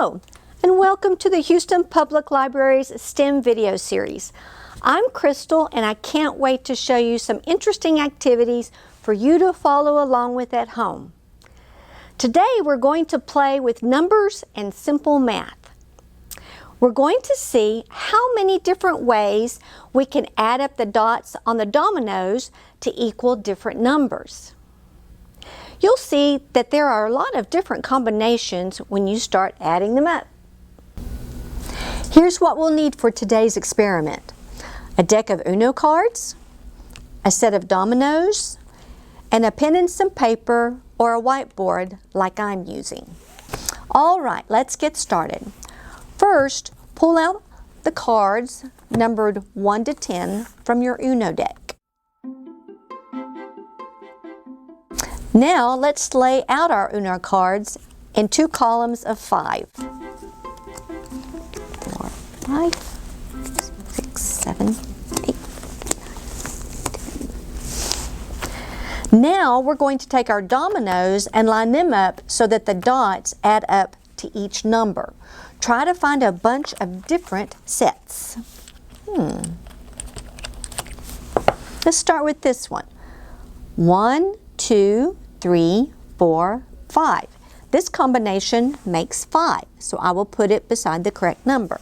Hello, and welcome to the Houston Public Library's STEM video series. I'm Crystal, and I can't wait to show you some interesting activities for you to follow along with at home. Today we're going to play with numbers and simple math. We're going to see how many different ways we can add up the dots on the dominoes to equal different numbers. You'll see that there are a lot of different combinations when you start adding them up. Here's what we'll need for today's experiment: a deck of Uno cards, a set of dominoes, and a pen and some paper or a whiteboard like I'm using. All right, let's get started. First, pull out the cards numbered 1 to 10 from your Uno deck. Now let's lay out our Uno cards in 2 columns of 5. 4, 5, 6, 7, 8, 9. Now we're going to take our dominoes and line them up so that the dots add up to each number. Try to find a bunch of different sets. Let's start with this one. 1, 2, 3, 4, 5. This combination makes 5, so I will put it beside the correct number.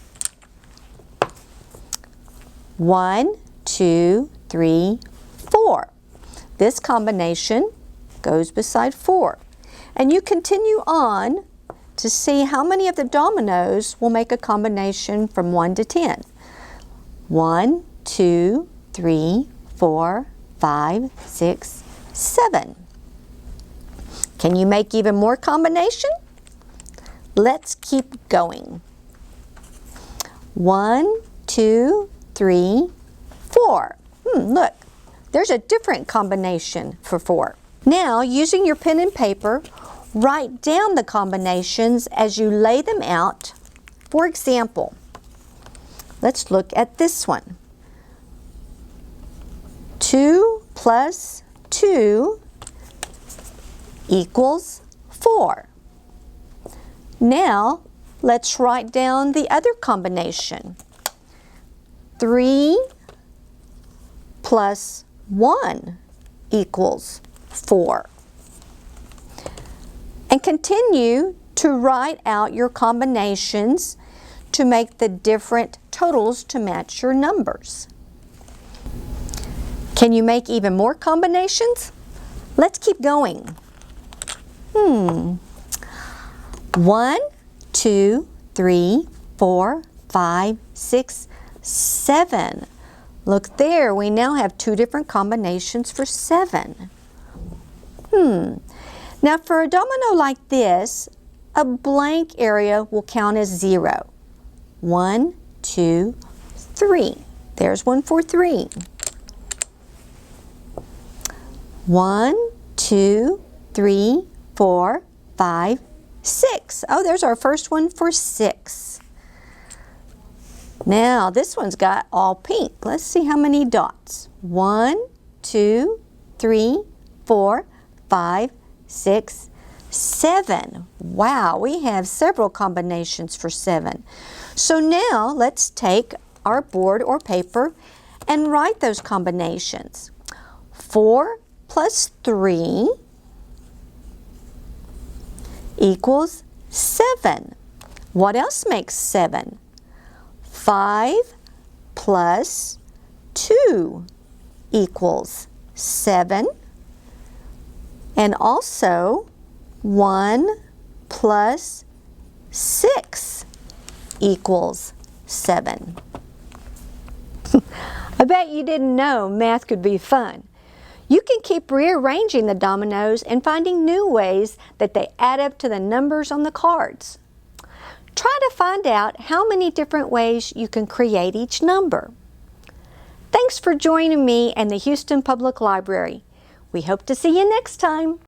1, 2, 3, 4. This combination goes beside 4. And you continue on to see how many of the dominoes will make a combination from 1 to 10. 1, 2, 3, 4, 5, 6, 7. Can you make even more combination? Let's keep going. 1, 2, 3, 4. Look, there's a different combination for 4. Now, using your pen and paper, write down the combinations as you lay them out. For example, let's look at this one. 2 plus 2 equals 4. Now, let's write down the other combination. 3 plus 1 equals 4. And continue to write out your combinations to make the different totals to match your numbers. Can you make even more combinations? Let's keep going. 1, 2, 3, 4, 5, 6, 7. Look there, we now have 2 different combinations for 7. Now for a domino like this, a blank area will count as 0. 1, 2, 3. There's one for 3. 1, 2, 3, 4, 5, 6. Oh, there's our first one for 6. Now, this one's got all pink. Let's see how many dots. 1, 2, 3, 4, 5, 6, 7. Wow, we have several combinations for 7. So now, let's take our board or paper and write those combinations. 4 plus 3 equals 7. What else makes 7? 5 plus 2 equals 7. And also 1 plus 6 equals 7. I bet you didn't know math could be fun. You can keep rearranging the dominoes and finding new ways that they add up to the numbers on the cards. Try to find out how many different ways you can create each number. Thanks for joining me and the Houston Public Library. We hope to see you next time.